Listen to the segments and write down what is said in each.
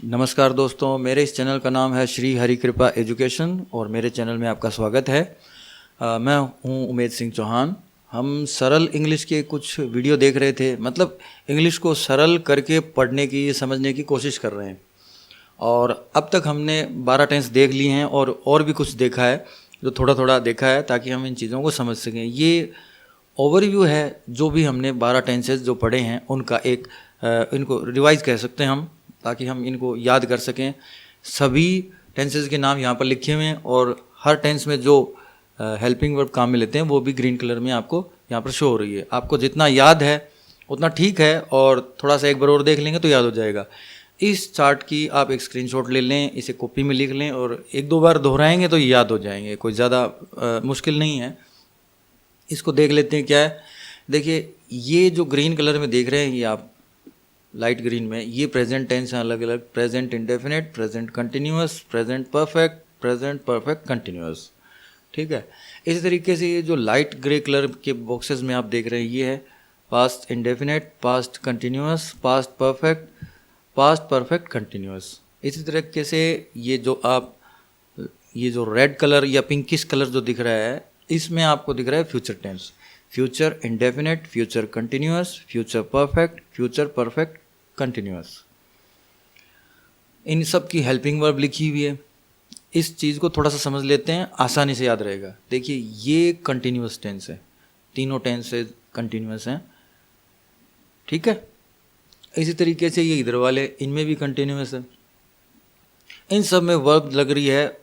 नमस्कार दोस्तों, मेरे इस चैनल का नाम है श्री हरि कृपा एजुकेशन और मेरे चैनल में आपका स्वागत है। मैं हूं उमेद सिंह चौहान। हम सरल इंग्लिश के कुछ वीडियो देख रहे थे, मतलब इंग्लिश को सरल करके पढ़ने की, समझने की कोशिश कर रहे हैं। और अब तक हमने 12 टेंस देख लिए हैं और भी कुछ देखा है, जो थोड़ा थोड़ा देखा है ताकि हम इन चीज़ों को समझ सकें। ये ओवरव्यू है जो भी हमने 12 टेंसेज जो पढ़े हैं उनका एक इनको रिवाइज कह सकते हैं हम, ताकि हम इनको याद कर सकें। सभी टेंसेस के नाम यहाँ पर लिखे हुए हैं और हर टेंस में जो हेल्पिंग वर्ब काम में लेते हैं वो भी ग्रीन कलर में आपको यहाँ पर शो हो रही है। आपको जितना याद है उतना ठीक है, और थोड़ा सा एक बार और देख लेंगे तो याद हो जाएगा। इस चार्ट की आप एक स्क्रीनशॉट ले लें, इसे कॉपी में लिख लें और एक दो बार दोहराएंगे तो याद हो जाएंगे। कोई ज़्यादा मुश्किल नहीं है। इसको देख लेते हैं क्या है। देखिए, ये जो ग्रीन कलर में देख रहे हैं, ये आप लाइट ग्रीन में, ये प्रेजेंट टेंस हैं अलग अलग। Present indefinite, present continuous, present perfect, present perfect continuous. ठीक है। इसी तरीके से ये जो लाइट ग्रे कलर के बॉक्सेस में आप देख रहे हैं, ये है past indefinite, past continuous, past perfect, past perfect continuous. इसी तरीके से ये जो रेड कलर या पिंकिश कलर जो दिख रहा है, इसमें आपको दिख रहा है future tense. Future indefinite, future continuous, future perfect, future perfect continuous. इन सब की हेल्पिंग वर्ब लिखी हुई है। इस चीज़ को थोड़ा सा समझ लेते हैं, आसानी से याद रहेगा। देखिए, ये कंटिन्यूअस टेंस है, तीनों टेंस से कंटिन्यूअस हैं। ठीक है। इसी तरीके से ये इधर वाले, इनमें भी कंटिन्यूअस है। इन सब में वर्ब लग रही है,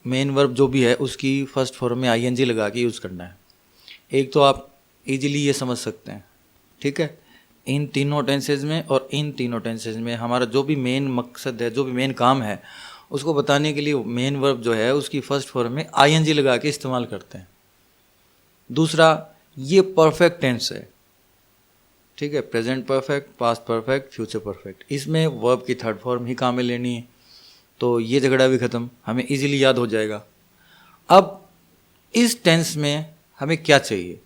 मेन वर्ब जो भी है उसकी फर्स्ट फॉर्म में आईएनजी लगा के यूज़ करना है। एक तो आप इजीली ये समझ सकते हैं। ठीक है। इन तीनों टेंसेज में और इन तीनों टेंसेज में हमारा जो भी मेन मकसद है, जो भी मेन काम है, उसको बताने के लिए मेन वर्ब जो है उसकी फर्स्ट फॉर्म में आईएनजी लगा के इस्तेमाल करते हैं। दूसरा, ये परफेक्ट टेंस है। ठीक है। Present perfect, past perfect, future perfect, इसमें वर्ब की थर्ड फॉर्म ही काम में लेनी है। तो ये झगड़ा भी ख़त्म, हमें इजीली याद हो जाएगा। अब इस टेंस में हमें क्या चाहिए?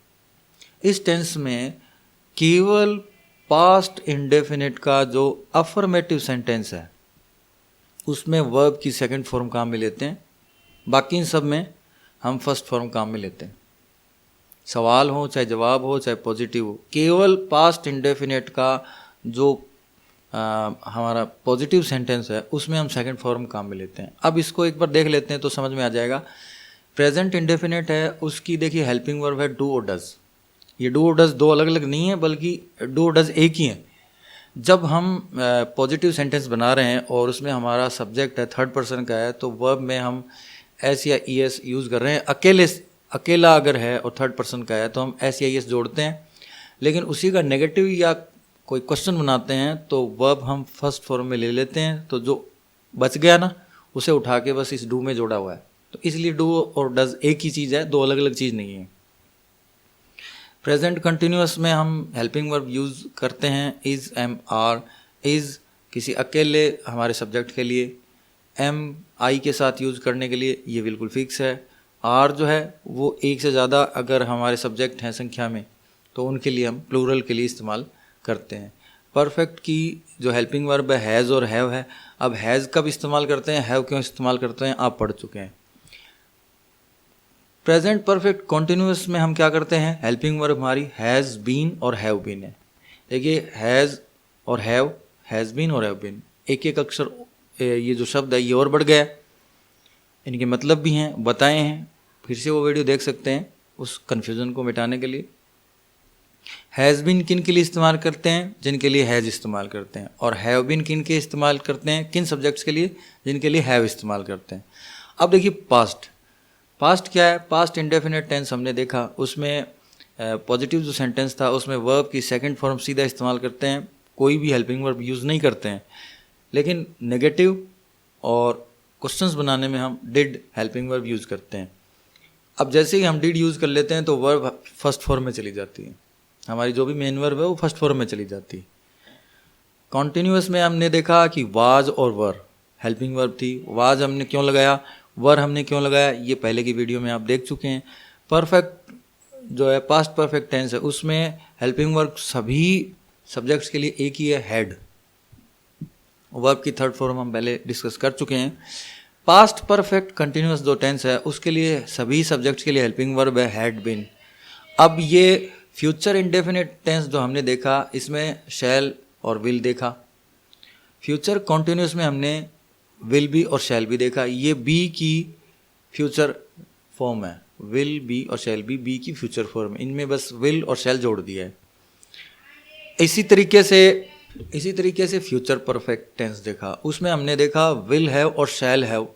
इस टेंस में केवल पास्ट इंडेफिनिट का जो अफर्मेटिव सेंटेंस है उसमें वर्ब की सेकंड फॉर्म काम में लेते हैं। बाकी इन सब में हम फर्स्ट फॉर्म काम में लेते हैं। सवाल हो चाहे जवाब हो चाहे पॉजिटिव हो, केवल पास्ट इंडेफिनिट का जो हमारा पॉजिटिव सेंटेंस है उसमें हम सेकंड फॉर्म काम में लेते हैं। अब इसको एक बार देख लेते हैं तो समझ में आ जाएगा। प्रेजेंट इंडेफिनिट है, उसकी देखिए हेल्पिंग वर्ब है डू और डज। ये डू और डज दो अलग अलग नहीं है, बल्कि डू और डज एक ही है। जब हम पॉजिटिव सेंटेंस बना रहे हैं और उसमें हमारा सब्जेक्ट है थर्ड पर्सन का है, तो वर्ब में हम एस या ई एस यूज़ कर रहे हैं। अकेला अगर है और थर्ड पर्सन का है तो हम एस या ई एस जोड़ते हैं। लेकिन उसी का नेगेटिव या कोई क्वेश्चन बनाते हैं तो वर्ब हम फर्स्ट फॉर्म में ले लेते हैं। तो जो बच गया ना, उसे उठा के बस इस डू में जोड़ा हुआ है। तो इसलिए डू और डज एक ही चीज़ है, दो अलग अलग चीज़ नहीं है। प्रेजेंट कंटिन्यूअस में हम हेल्पिंग वर्ब यूज़ करते हैं इज़, एम, आर। इज़ किसी अकेले हमारे सब्जेक्ट के लिए, एम आई के साथ यूज़ करने के लिए, ये बिल्कुल फिक्स है। आर जो है वो एक से ज़्यादा अगर हमारे सब्जेक्ट हैं संख्या में तो उनके लिए हम प्लूरल के लिए इस्तेमाल करते हैं। परफेक्ट की जो हेल्पिंग वर्ब है हैज़ और हैव है। अब हैज़ कब इस्तेमाल करते हैं, हैव क्यों इस्तेमाल करते हैं, आप पढ़ चुके हैं। प्रेजेंट परफेक्ट कॉन्टिन्यूअस में हम क्या करते हैं, हेल्पिंग वर्ब हमारी हैज़ बीन और हैव बीन है। देखिए, हैज़ और हैव, हैज़ बीन और हैव बीन, एक एक अक्षर ये जो शब्द है ये और बढ़ गया। इनके मतलब भी हैं, बताए हैं, फिर से वो वीडियो देख सकते हैं उस कन्फ्यूज़न को मिटाने के लिए। हैज़ बीन किन के लिए इस्तेमाल करते हैं, जिनके लिए हैज़ इस्तेमाल करते हैं। और हैव बीन किन के इस्तेमाल करते हैं, किन सब्जेक्ट्स के लिए, जिनके लिए हैव इस्तेमाल करते हैं। अब देखिए पास्ट। पास्ट क्या है, पास्ट इंडेफिनिट टेंस हमने देखा, उसमें पॉजिटिव जो सेंटेंस था उसमें वर्ब की सेकंड फॉर्म सीधा इस्तेमाल करते हैं, कोई भी हेल्पिंग वर्ब यूज़ नहीं करते हैं। लेकिन नेगेटिव और क्वेश्चंस बनाने में हम डिड हेल्पिंग वर्ब यूज़ करते हैं। अब जैसे ही हम डिड यूज़ कर लेते हैं तो वर्ब फर्स्ट फॉर्म में चली जाती है, हमारी जो भी मेन वर्ब है वो फर्स्ट फॉर्म में चली जाती है। कॉन्टिन्यूअस में हमने देखा कि वाज और वर हेल्पिंग वर्ब थी। वाज हमने क्यों लगाया, वर हमने क्यों लगाया, ये पहले की वीडियो में आप देख चुके हैं। परफेक्ट जो है पास्ट परफेक्ट टेंस है, उसमें हेल्पिंग वर्ब सभी सब्जेक्ट्स के लिए एक ही है, हेड। वर्ब की थर्ड फॉर्म हम पहले डिस्कस कर चुके हैं। पास्ट परफेक्ट कंटिन्यूअस जो टेंस है उसके लिए सभी सब्जेक्ट्स के लिए हेल्पिंग वर्ब है हैड बीन। अब ये फ्यूचर इंडेफिनिट टेंस जो हमने देखा इसमें शैल और विल देखा। फ्यूचर कॉन्टिन्यूस में हमने विल बी और शैल बी देखा। ये बी की फ्यूचर फॉर्म है, विल बी और शैल बी की फ्यूचर फॉर्म है, इनमें बस विल और शैल जोड़ दिया है। इसी तरीके से फ्यूचर परफेक्ट टेंस देखा, उसमें हमने देखा विल हैव और शैल हैव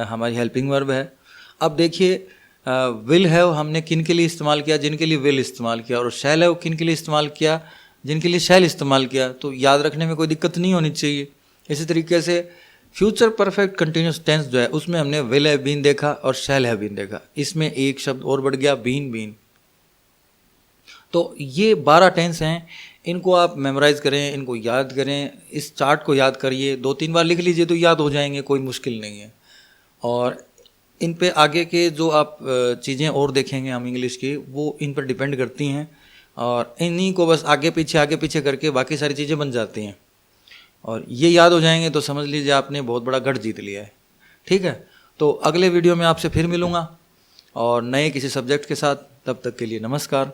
हमारी हेल्पिंग वर्ब है। अब देखिए विल हैव हमने किन के लिए इस्तेमाल किया, जिनके लिए विल इस्तेमाल किया, और शैल हैव किन के लिए इस्तेमाल किया, जिनके लिए शैल इस्तेमाल किया। तो याद रखने में कोई दिक्कत नहीं होनी चाहिए। इसी तरीके से फ्यूचर परफेक्ट कंटिन्यूस टेंस जो है उसमें हमने विल हैव बीन देखा और शैल हैव बीन देखा। इसमें एक शब्द और बढ़ गया, बीन। तो ये 12 टेंस हैं, इनको आप मेमोराइज करें, इनको याद करें, इस चार्ट को याद करिए, 2-3 बार लिख लीजिए तो याद हो जाएंगे, कोई मुश्किल नहीं है। और इन पे आगे के जो आप चीज़ें और देखेंगे हम इंग्लिश की, वो इन पर डिपेंड करती हैं, और इन्हीं को बस आगे पीछे करके बाकी सारी चीज़ें बन जाती हैं। और ये याद हो जाएंगे तो समझ लीजिए आपने बहुत बड़ा गढ़ जीत लिया है। ठीक है, तो अगले वीडियो में आपसे फिर मिलूँगा और नए किसी सब्जेक्ट के साथ। तब तक के लिए नमस्कार।